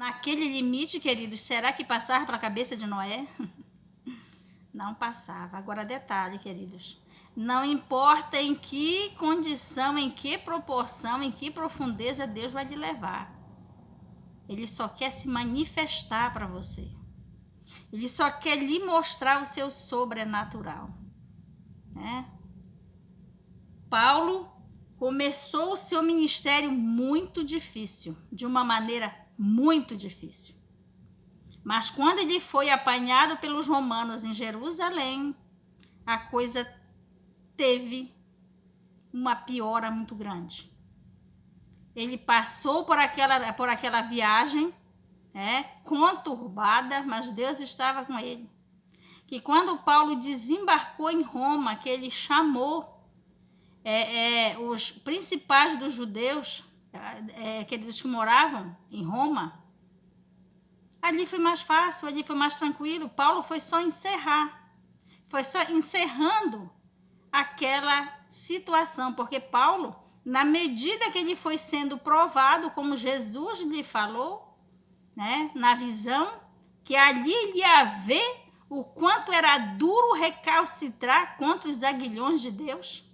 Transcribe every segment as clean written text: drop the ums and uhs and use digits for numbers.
naquele limite, queridos, será que passava pela cabeça de Noé? Não passava. Agora, detalhe, queridos. Não importa em que condição, em que proporção, em que profundeza Deus vai lhe levar. Ele só quer se manifestar para você. Ele só quer lhe mostrar o seu sobrenatural. Né? Paulo começou o seu ministério muito difícil, de uma maneira muito difícil. Mas quando ele foi apanhado pelos romanos em Jerusalém, a coisa teve uma piora muito grande. Ele passou por aquela viagem, conturbada, mas Deus estava com ele. Que quando Paulo desembarcou em Roma, que ele chamou os principais dos judeus, aqueles que moravam em Roma, ali foi mais fácil, ali foi mais tranquilo. Paulo foi só encerrando aquela situação, porque Paulo, na medida que ele foi sendo provado, como Jesus lhe falou, né, na visão, que ali ele ia ver o quanto era duro recalcitrar contra os aguilhões de Deus.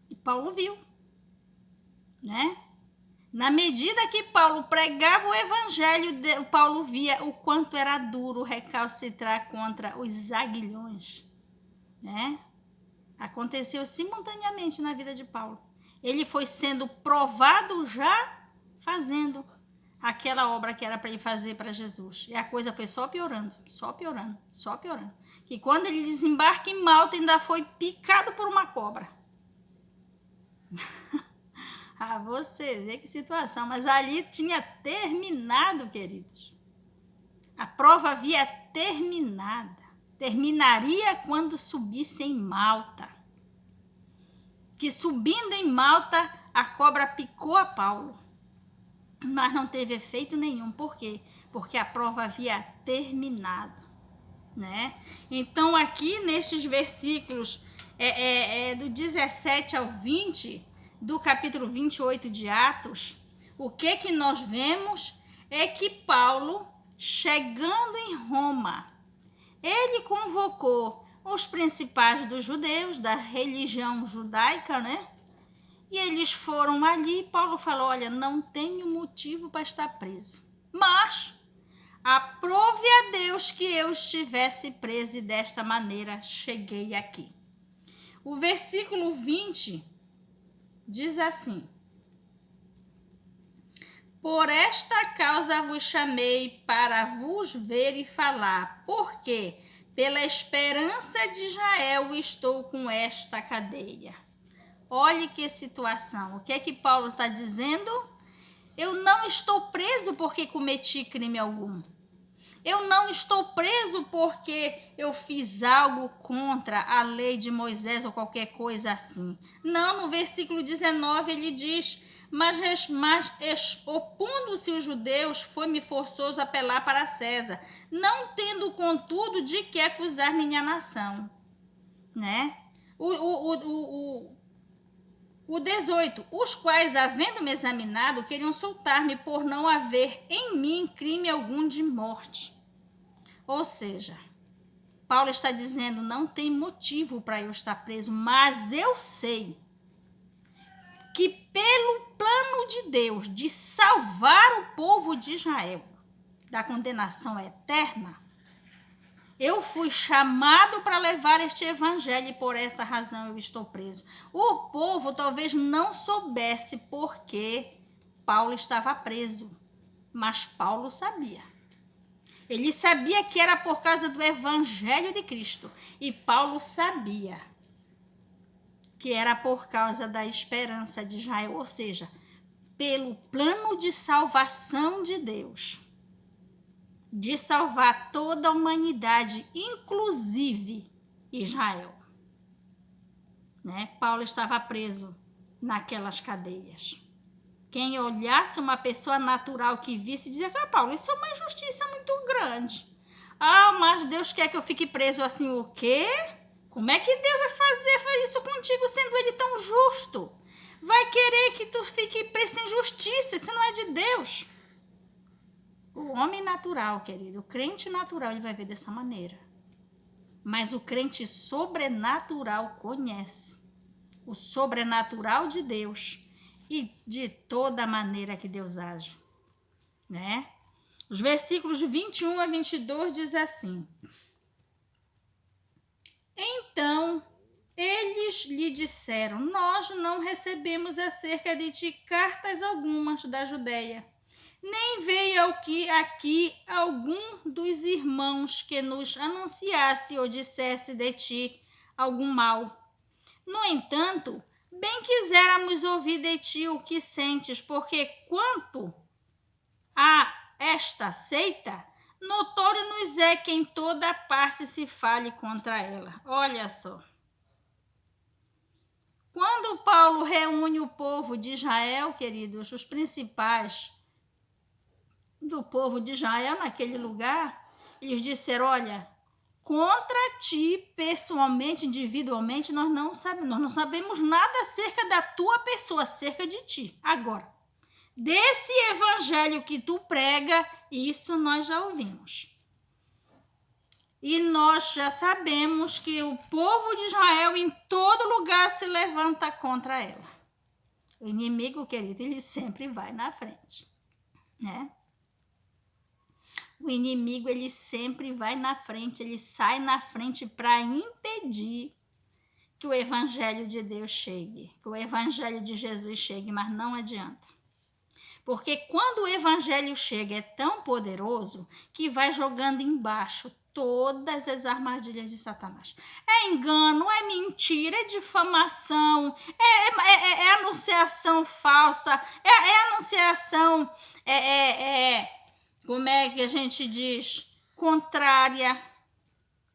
E Paulo viu, né? Na medida que Paulo pregava o evangelho, Paulo via o quanto era duro recalcitrar contra os aguilhões, né? Aconteceu simultaneamente na vida de Paulo. Ele foi sendo provado já fazendo aquela obra que era para ele fazer para Jesus. E a coisa foi só piorando, só piorando, só piorando. Que quando ele desembarca em Malta, ainda foi picado por uma cobra. Ah, você vê que situação. Mas ali tinha terminado, queridos. A prova havia terminado. Terminaria quando subisse em Malta. Que subindo em Malta, a cobra picou a Paulo. Mas não teve efeito nenhum. Por quê? Porque a prova havia terminado. Né? Então, aqui nestes versículos do 17 ao 20, do capítulo 28 de Atos, o que nós vemos é que Paulo, chegando em Roma, ele convocou os principais dos judeus, da religião judaica, né? E eles foram ali e Paulo falou, olha, não tenho motivo para estar preso, mas aprove a Deus que eu estivesse preso e desta maneira cheguei aqui. O versículo 20 diz assim: por esta causa vos chamei para vos ver e falar, porque pela esperança de Israel estou com esta cadeia. Olhe que situação. O que é que Paulo está dizendo? Eu não estou preso porque cometi crime algum. Eu não estou preso porque eu fiz algo contra a lei de Moisés ou qualquer coisa assim. Não, no versículo 19 ele diz, mas opondo-se os judeus, foi-me forçoso apelar para César, não tendo contudo de que acusar minha nação. Né? O 18, os quais, havendo-me examinado, queriam soltar-me por não haver em mim crime algum de morte. Ou seja, Paulo está dizendo, não tem motivo para eu estar preso, mas eu sei que pelo plano de Deus de salvar o povo de Israel da condenação eterna, eu fui chamado para levar este evangelho e por essa razão eu estou preso. O povo talvez não soubesse por que Paulo estava preso, mas Paulo sabia. Ele sabia que era por causa do evangelho de Cristo e Paulo sabia que era por causa da esperança de Israel, ou seja, pelo plano de salvação de Deus, de salvar toda a humanidade, inclusive Israel. Né? Paulo estava preso naquelas cadeias. Quem olhasse uma pessoa natural que visse, dizia, Paulo, isso é uma injustiça muito grande. Ah, mas Deus quer que eu fique preso assim, o quê? Como é que Deus vai fazer isso contigo, sendo ele tão justo? Vai querer que tu fique preso em justiça, isso não é de Deus. homem natural, querido, o crente natural, ele vai ver dessa maneira. Mas o crente sobrenatural conhece o sobrenatural de Deus e de toda maneira que Deus age, né? Os versículos de 21 a 22 diz assim: Então eles lhe disseram: Nós não recebemos acerca de ti cartas algumas da Judeia, nem veio aqui algum dos irmãos que nos anunciasse ou dissesse de ti algum mal. No entanto, bem quiséramos ouvir de ti o que sentes, porque quanto a esta seita, notório nos é que em toda parte se fale contra ela. Olha só. Quando Paulo reúne o povo de Israel, queridos, os principais do povo de Israel naquele lugar, eles disseram: olha, contra ti, pessoalmente, individualmente, nós não sabemos nada acerca da tua pessoa, acerca de ti. Agora, desse evangelho que tu prega, isso nós já ouvimos. E nós já sabemos que o povo de Israel em todo lugar se levanta contra ela. O inimigo, querido, ele sempre vai na frente, né? O inimigo, ele sempre vai na frente, ele sai na frente para impedir que o evangelho de Deus chegue, que o evangelho de Jesus chegue, mas não adianta. Porque quando o evangelho chega, é tão poderoso que vai jogando embaixo todas as armadilhas de Satanás. É engano, é mentira, é difamação, é anunciação falsa, é anunciação, como é que a gente diz? Contrária,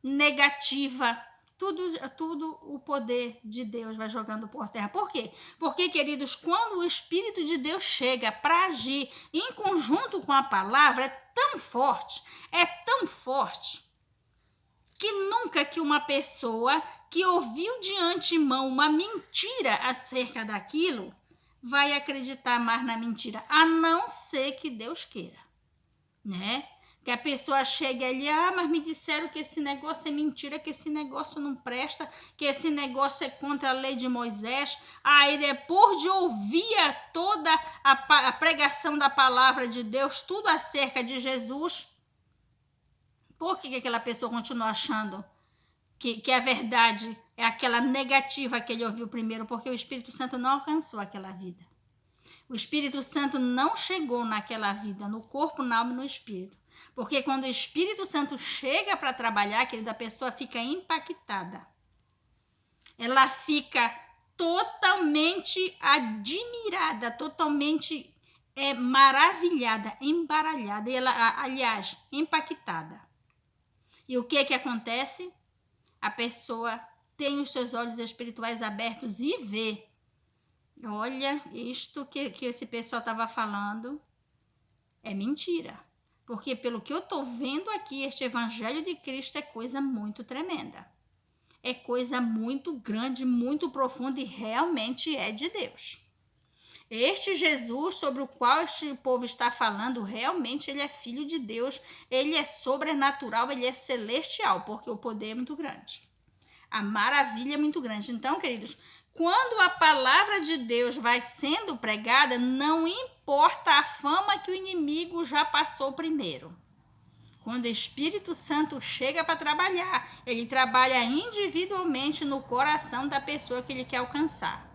negativa. Tudo o poder de Deus vai jogando por terra. Por quê? Porque, queridos, quando o Espírito de Deus chega para agir em conjunto com a palavra, é tão forte, que nunca que uma pessoa que ouviu de antemão uma mentira acerca daquilo vai acreditar mais na mentira, a não ser que Deus queira, né? Que a pessoa chegue ali: mas me disseram que esse negócio é mentira, que esse negócio não presta, que esse negócio é contra a lei de Moisés. Aí depois de ouvir toda a pregação da palavra de Deus, tudo acerca de Jesus, por que aquela pessoa continua achando que a verdade é aquela negativa que ele ouviu primeiro? Porque o Espírito Santo não alcançou aquela vida. O Espírito Santo não chegou naquela vida, no corpo, na alma e no espírito. Porque quando o Espírito Santo chega para trabalhar, querida, a pessoa fica impactada. Ela fica totalmente admirada, totalmente maravilhada, embaralhada, e ela, aliás, impactada. E o que acontece? A pessoa tem os seus olhos espirituais abertos e vê: olha, isto que esse pessoal estava falando é mentira. Porque pelo que eu estou vendo aqui, este evangelho de Cristo é coisa muito tremenda. É coisa muito grande, muito profunda e realmente é de Deus. Este Jesus sobre o qual este povo está falando, realmente ele é filho de Deus, ele é sobrenatural, ele é celestial, porque o poder é muito grande. A maravilha é muito grande. Então, queridos, quando a palavra de Deus vai sendo pregada, não importa a fama que o inimigo já passou primeiro. Quando o Espírito Santo chega para trabalhar, ele trabalha individualmente no coração da pessoa que ele quer alcançar.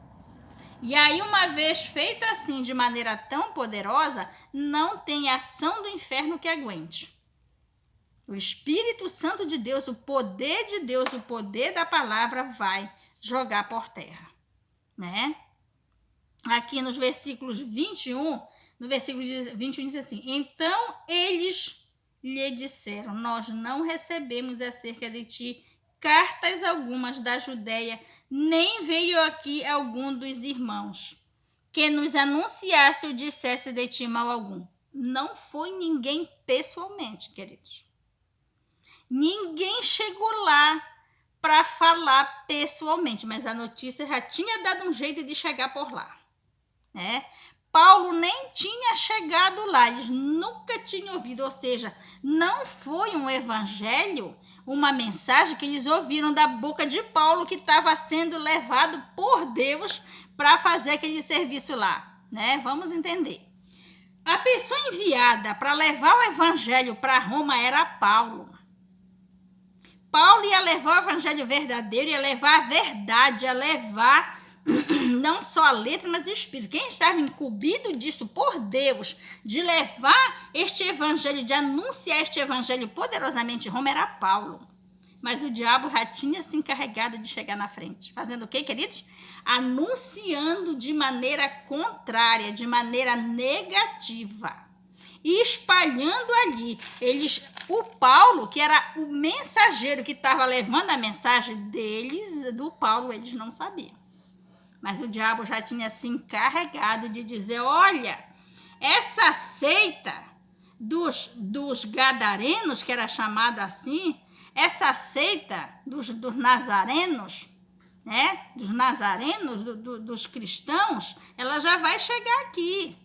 E aí, uma vez feito assim, de maneira tão poderosa, não tem ação do inferno que aguente. O Espírito Santo de Deus, o poder de Deus, o poder da palavra vai jogar por terra, né? Aqui nos versículos 21, no versículo 21 diz assim: Então eles lhe disseram: Nós não recebemos acerca de ti cartas algumas da Judeia, nem veio aqui algum dos irmãos que nos anunciasse ou dissesse de ti mal algum. Não foi ninguém pessoalmente, queridos. Ninguém chegou lá para falar pessoalmente, mas a notícia já tinha dado um jeito de chegar por lá, né? Paulo nem tinha chegado lá, eles nunca tinham ouvido, ou seja, não foi um evangelho, uma mensagem que eles ouviram da boca de Paulo, que estava sendo levado por Deus para fazer aquele serviço lá, né? Vamos entender. A pessoa enviada para levar o evangelho para Roma era Paulo. Paulo ia levar o evangelho verdadeiro, ia levar a verdade, ia levar não só a letra, mas o espírito. Quem estava incumbido disto por Deus, de levar este evangelho, de anunciar este evangelho poderosamente em Roma, era Paulo. Mas o diabo já tinha se encarregado de chegar na frente. Fazendo o quê, queridos? Anunciando de maneira contrária, de maneira negativa. E espalhando ali. O Paulo, que era o mensageiro que estava levando a mensagem deles, do Paulo, eles não sabiam. Mas o diabo já tinha se encarregado de dizer, olha, essa seita dos gadarenos, que era chamada assim, essa seita dos nazarenos, né? Dos nazarenos, dos cristãos, ela já vai chegar aqui.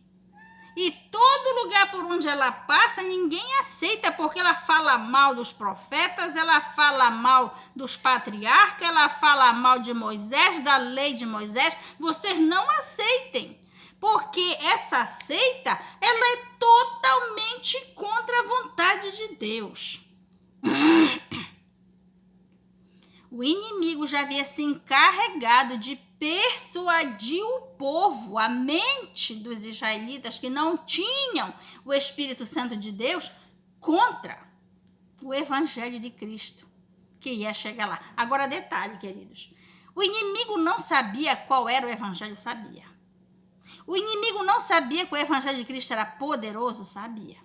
E todo lugar por onde ela passa, ninguém aceita, porque ela fala mal dos profetas, ela fala mal dos patriarcas, ela fala mal de Moisés, da lei de Moisés. Vocês não aceitem, porque essa seita, ela é totalmente contra a vontade de Deus. O inimigo já havia se encarregado de persuadir o povo, a mente dos israelitas que não tinham o Espírito Santo de Deus, contra o Evangelho de Cristo, que ia chegar lá. Agora, detalhe, queridos, o inimigo não sabia qual era o Evangelho, sabia. O inimigo não sabia que o Evangelho de Cristo era poderoso, sabia.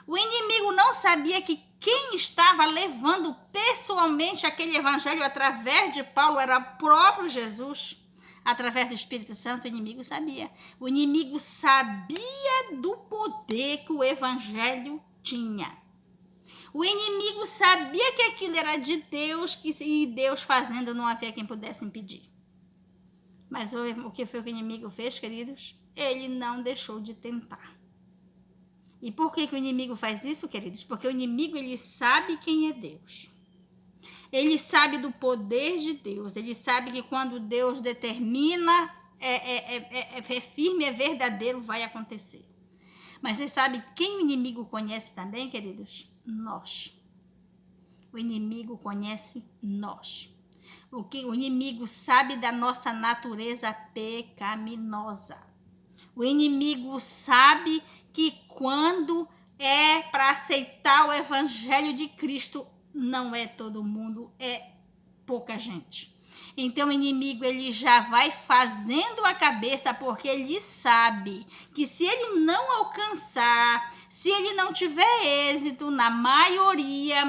O inimigo não sabia que quem estava levando pessoalmente aquele evangelho através de Paulo era o próprio Jesus. Através do Espírito Santo, o inimigo sabia. O inimigo sabia do poder que o evangelho tinha. O inimigo sabia que aquilo era de Deus, e Deus fazendo não havia quem pudesse impedir. Mas o que foi que o inimigo fez, queridos? Ele não deixou de tentar. E por que o inimigo faz isso, queridos? Porque o inimigo, ele sabe quem é Deus. Ele sabe do poder de Deus. Ele sabe que quando Deus determina, é firme, é verdadeiro, vai acontecer. Mas você sabe quem o inimigo conhece também, queridos? Nós. O inimigo conhece nós. O inimigo sabe da nossa natureza pecaminosa. O inimigo sabe que quando é para aceitar o evangelho de Cristo, não é todo mundo, é pouca gente. Então o inimigo, ele já vai fazendo a cabeça, porque ele sabe que se ele não alcançar, se ele não tiver êxito na maioria,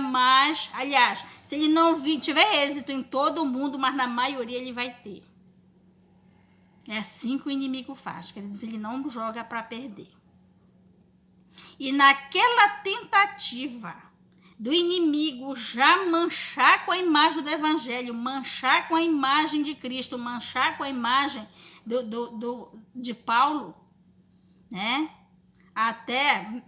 se ele não tiver êxito em todo mundo, mas na maioria ele vai ter. É assim que o inimigo faz, queridos, ele não joga para perder. E naquela tentativa do inimigo já manchar com a imagem do evangelho, manchar com a imagem de Cristo, manchar com a imagem de Paulo, né? Até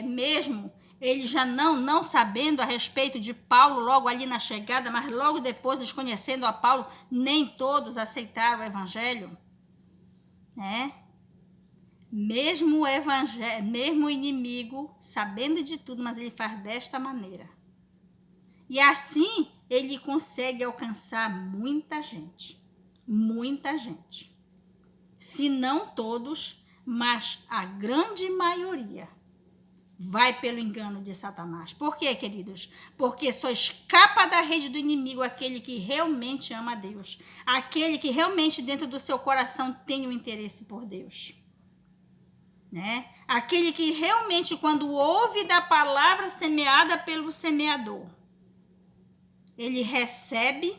mesmo ele já não sabendo a respeito de Paulo logo ali na chegada, mas logo depois, desconhecendo a Paulo, nem todos aceitaram o evangelho, né? Mesmo o inimigo, sabendo de tudo, mas ele faz desta maneira. E assim ele consegue alcançar muita gente. Muita gente. Se não todos, mas a grande maioria vai pelo engano de Satanás. Por quê, queridos? Porque só escapa da rede do inimigo aquele que realmente ama a Deus. Aquele que realmente dentro do seu coração tem um interesse por Deus. Né? Aquele que realmente, quando ouve da palavra semeada pelo semeador, ele recebe,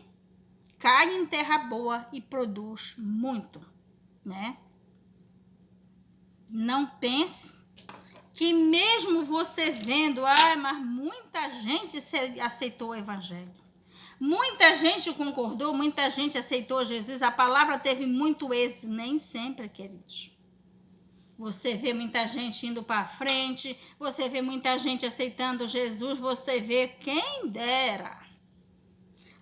cai em terra boa e produz muito, né? Não pense que mesmo você vendo, mas muita gente aceitou o evangelho. Muita gente concordou, muita gente aceitou Jesus, a palavra teve muito êxito. Nem sempre, queridos. Você vê muita gente indo para frente, você vê muita gente aceitando Jesus, você vê quem dera.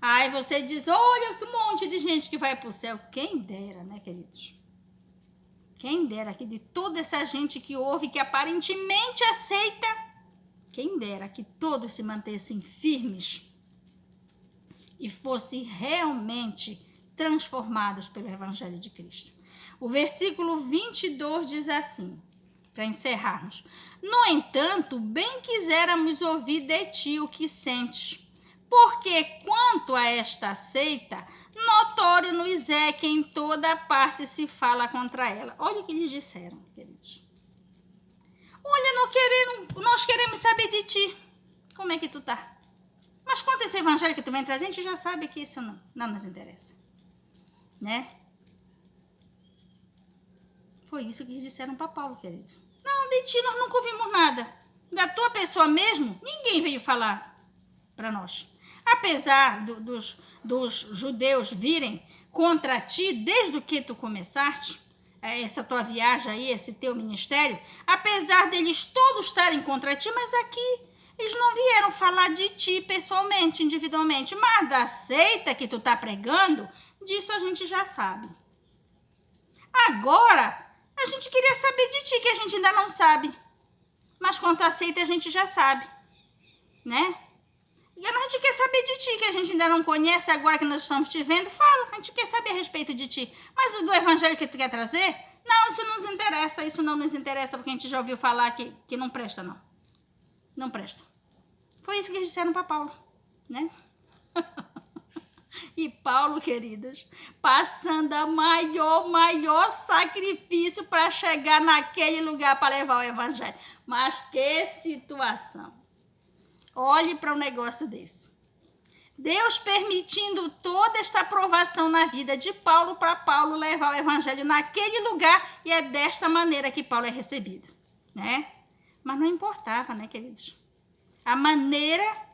Aí você diz, olha que monte de gente que vai para o céu. Quem dera, né, queridos? Quem dera que de toda essa gente que ouve, que aparentemente aceita, quem dera que todos se mantessem firmes e fossem realmente transformados pelo Evangelho de Cristo. O versículo 22 diz assim, para encerrarmos. No entanto, bem quiséramos ouvir de ti o que sentes, porque quanto a esta seita, notório nos é que em toda parte se fala contra ela. Olha o que eles disseram, queridos. Olha, nós queremos saber de ti. Como é que tu tá? Mas conta esse evangelho que tu vem trazer, a gente já sabe que isso não nos interessa. Né? Foi isso que eles disseram para Paulo, querido. Não, de ti nós nunca ouvimos nada. Da tua pessoa mesmo, ninguém veio falar para nós. Apesar dos judeus virem contra ti, desde que tu começaste, essa tua viagem aí, esse teu ministério, apesar deles todos estarem contra ti, mas aqui eles não vieram falar de ti pessoalmente, individualmente, mas da seita que tu tá pregando, disso a gente já sabe. Agora, a gente queria saber de ti, que a gente ainda não sabe. Mas quanto à seita, a gente já sabe, né? E a gente quer saber de ti, que a gente ainda não conhece, agora que nós estamos te vendo, fala, a gente quer saber a respeito de ti. Mas o do evangelho que tu quer trazer, não, isso não nos interessa, isso não nos interessa, porque a gente já ouviu falar que não presta, não. Não presta. Foi isso que eles disseram para Paulo, né? E Paulo, queridas, passando a maior sacrifício para chegar naquele lugar para levar o evangelho. Mas que situação! Olhe para um negócio desse. Deus permitindo toda esta aprovação na vida de Paulo para Paulo levar o evangelho naquele lugar, e é desta maneira que Paulo é recebido, né? Mas não importava, né, queridos? A maneira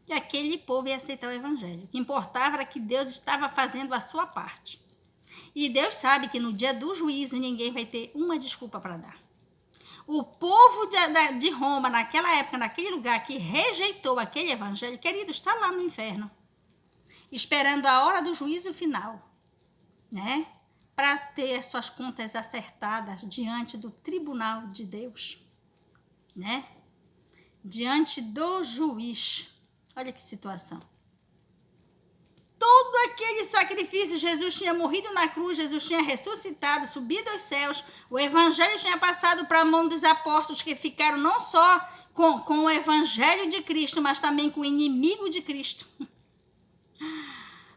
que aquele povo ia aceitar o evangelho. O que importava era que Deus estava fazendo a sua parte. E Deus sabe que no dia do juízo ninguém vai ter uma desculpa para dar. O povo de Roma, naquela época, naquele lugar, que rejeitou aquele evangelho, querido, está lá no inferno, esperando a hora do juízo final, né? Para ter as suas contas acertadas diante do tribunal de Deus, né? Diante do juiz. Olha que situação. Todo aquele sacrifício, Jesus tinha morrido na cruz, Jesus tinha ressuscitado, subido aos céus, o evangelho tinha passado para a mão dos apóstolos, que ficaram não só com o evangelho de Cristo, mas também com o inimigo de Cristo.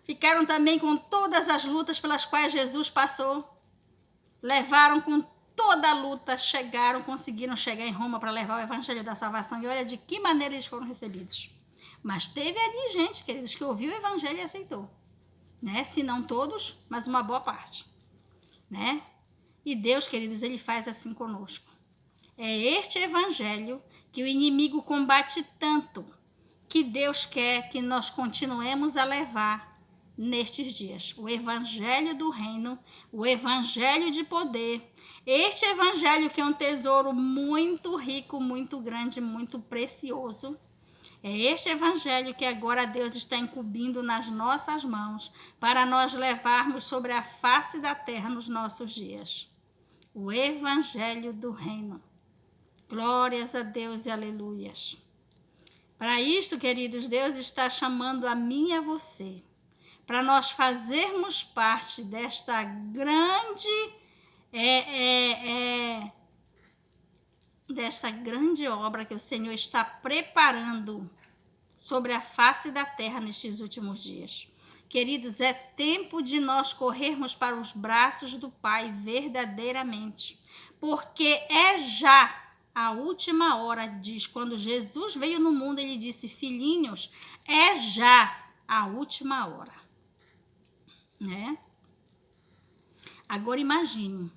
Ficaram também com todas as lutas pelas quais Jesus passou. Levaram com toda a luta, conseguiram chegar em Roma para levar o evangelho da salvação. E olha de que maneira eles foram recebidos. Mas teve ali gente, queridos, que ouviu o evangelho e aceitou, né? Se não todos, mas uma boa parte, né? E Deus, queridos, ele faz assim conosco. É este evangelho que o inimigo combate tanto, que Deus quer que nós continuemos a levar nestes dias. O evangelho do reino, o evangelho de poder, este evangelho que é um tesouro muito rico, muito grande, muito precioso. É este evangelho que agora Deus está incumbindo nas nossas mãos para nós levarmos sobre a face da terra nos nossos dias. O evangelho do reino. Glórias a Deus e aleluias. Para isto, queridos, Deus está chamando a mim e a você, para nós fazermos parte desta grande desta grande obra que o Senhor está preparando sobre a face da terra nestes últimos dias. Queridos, é tempo de nós corrermos para os braços do Pai verdadeiramente, porque é já a última hora, diz, quando Jesus veio no mundo, ele disse, filhinhos, é já a última hora, né? Agora imagine,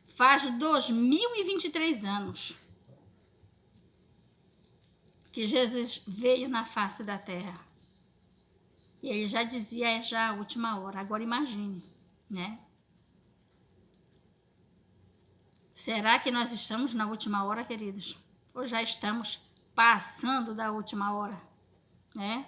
faz 2023 anos que Jesus veio na face da terra. E ele já dizia, é já a última hora. Agora imagine, né? Será que nós estamos na última hora, queridos? Ou já estamos passando da última hora, né?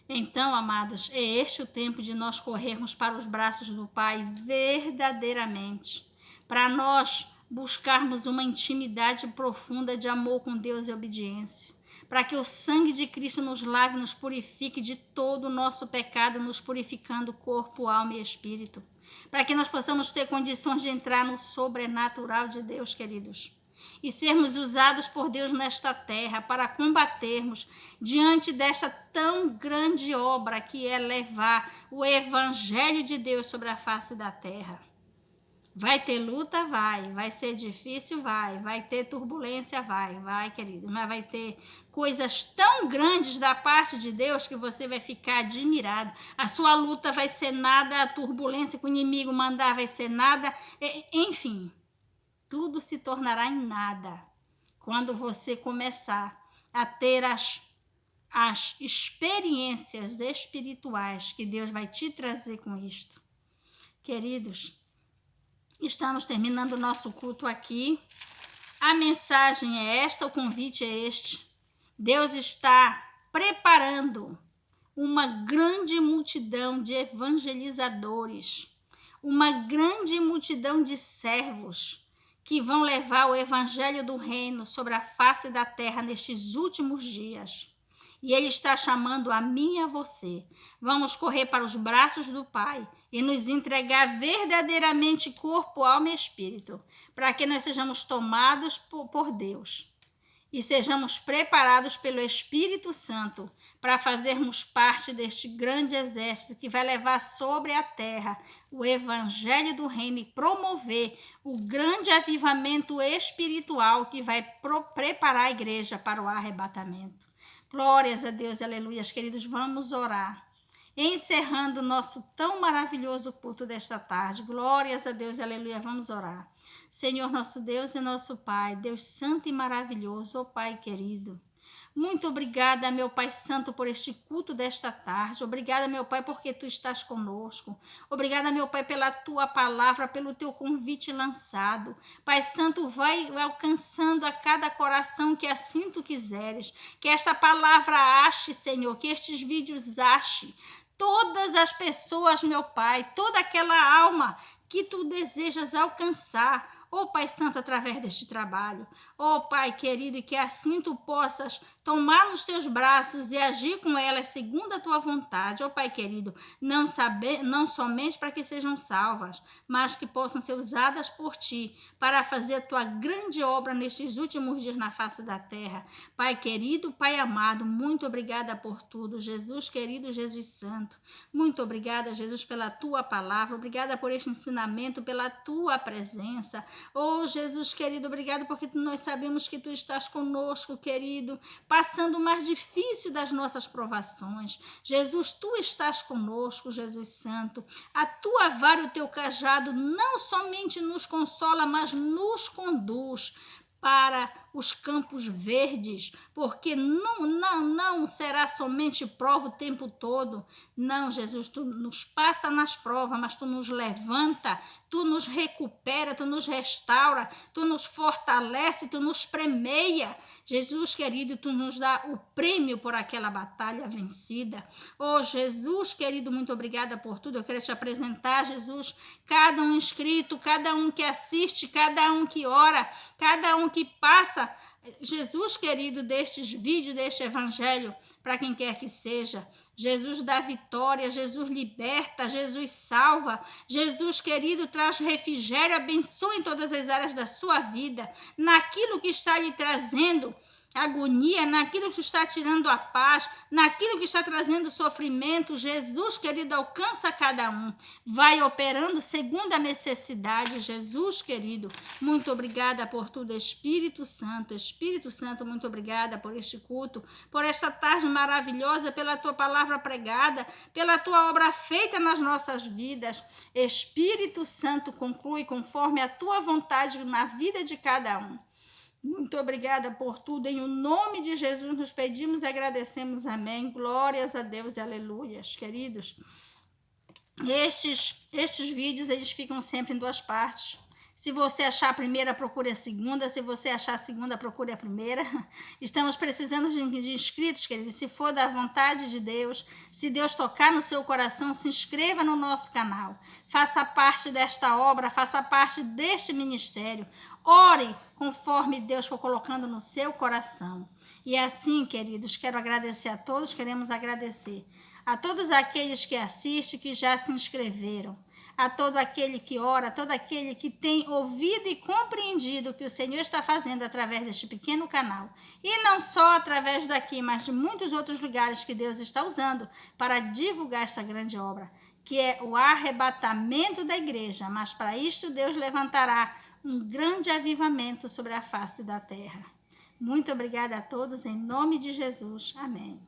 Então, amados, é este o tempo de nós corrermos para os braços do Pai verdadeiramente, para nós buscarmos uma intimidade profunda de amor com Deus e obediência, para que o sangue de Cristo nos lave, nos purifique de todo o nosso pecado, nos purificando corpo, alma e espírito, para que nós possamos ter condições de entrar no sobrenatural de Deus, queridos, e sermos usados por Deus nesta terra para combatermos diante desta tão grande obra que é levar o Evangelho de Deus sobre a face da terra. Vai ter luta? Vai ser difícil? Vai ter turbulência? Vai, querido, mas vai ter coisas tão grandes da parte de Deus que você vai ficar admirado. A sua luta vai ser nada, a turbulência que o inimigo mandar vai ser nada, enfim, tudo se tornará em nada quando você começar a ter as experiências espirituais que Deus vai te trazer com isto. Queridos, estamos terminando o nosso culto aqui. A mensagem é esta, o convite é este. Deus está preparando uma grande multidão de evangelizadores, uma grande multidão de servos que vão levar o evangelho do reino sobre a face da terra nestes últimos dias. E Ele está chamando a mim e a você. Vamos correr para os braços do Pai e nos entregar verdadeiramente corpo, alma e espírito, para que nós sejamos tomados por Deus e sejamos preparados pelo Espírito Santo para fazermos parte deste grande exército que vai levar sobre a terra o evangelho do reino e promover o grande avivamento espiritual que vai preparar a igreja para o arrebatamento. Glórias a Deus, aleluias, queridos, vamos orar. Encerrando o nosso tão maravilhoso culto desta tarde. Glórias a Deus, aleluia, vamos orar. Senhor, nosso Deus e nosso Pai, Deus santo e maravilhoso, ó Pai querido. Muito obrigada, meu Pai Santo, por este culto desta tarde. Obrigada, meu Pai, porque Tu estás conosco. Obrigada, meu Pai, pela Tua palavra, pelo Teu convite lançado. Pai Santo, vai alcançando a cada coração que assim Tu quiseres. Que esta palavra ache, Senhor, que estes vídeos ache todas as pessoas, meu Pai, toda aquela alma que Tu desejas alcançar, ó Pai Santo, através deste trabalho. Ó Pai querido, e que assim Tu possas tomar nos Teus braços e agir com elas segundo a Tua vontade, ó Pai querido, não somente para que sejam salvas, mas que possam ser usadas por Ti para fazer a Tua grande obra nestes últimos dias na face da terra. Pai querido, Pai amado, muito obrigada por tudo. Jesus querido, Jesus santo, muito obrigada, Jesus, pela Tua palavra, obrigada por este ensinamento, pela Tua presença. Oh, Jesus querido, obrigado porque nós sabemos que Tu estás conosco, querido, passando o mais difícil das nossas provações. Jesus, Tu estás conosco, Jesus Santo. A Tua vara e o Teu cajado não somente nos consola, mas nos conduz para os campos verdes, porque não será somente prova o tempo todo. Não, Jesus, Tu nos passa nas provas, mas Tu nos levanta, Tu nos recupera, Tu nos restaura, Tu nos fortalece, Tu nos premeia. Jesus querido, Tu nos dá o prêmio por aquela batalha vencida. Oh, Jesus querido, muito obrigada por tudo. Eu quero te apresentar, Jesus, cada um inscrito, cada um que assiste, cada um que ora, cada um que passa, Jesus querido, destes vídeos, deste evangelho, para quem quer que seja. Jesus dá vitória, Jesus liberta, Jesus salva. Jesus querido, traz refrigério, abençoa em todas as áreas da sua vida, naquilo que está lhe trazendo agonia, naquilo que está tirando a paz, naquilo que está trazendo sofrimento. Jesus querido, alcança cada um, vai operando segundo a necessidade. Jesus querido, muito obrigada por tudo. Espírito Santo, muito obrigada por este culto, por esta tarde maravilhosa, pela Tua palavra pregada, pela Tua obra feita nas nossas vidas. Espírito Santo, conclui conforme a Tua vontade na vida de cada um. Muito obrigada por tudo. Em o nome de Jesus nos pedimos e agradecemos. Amém. Glórias a Deus e aleluias. Queridos, estes vídeos eles ficam sempre em duas partes. Se você achar a primeira, procure a segunda. Se você achar a segunda, procure a primeira. Estamos precisando de inscritos, queridos. Se for da vontade de Deus, se Deus tocar no seu coração, se inscreva no nosso canal. Faça parte desta obra, faça parte deste ministério. Ore conforme Deus for colocando no seu coração. E assim, queridos, quero agradecer a todos, queremos agradecer a todos aqueles que assistem, que já se inscreveram, a todo aquele que ora, a todo aquele que tem ouvido e compreendido o que o Senhor está fazendo através deste pequeno canal. E não só através daqui, mas de muitos outros lugares que Deus está usando para divulgar esta grande obra, que é o arrebatamento da igreja. Mas para isto Deus levantará um grande avivamento sobre a face da terra. Muito obrigada a todos, em nome de Jesus. Amém.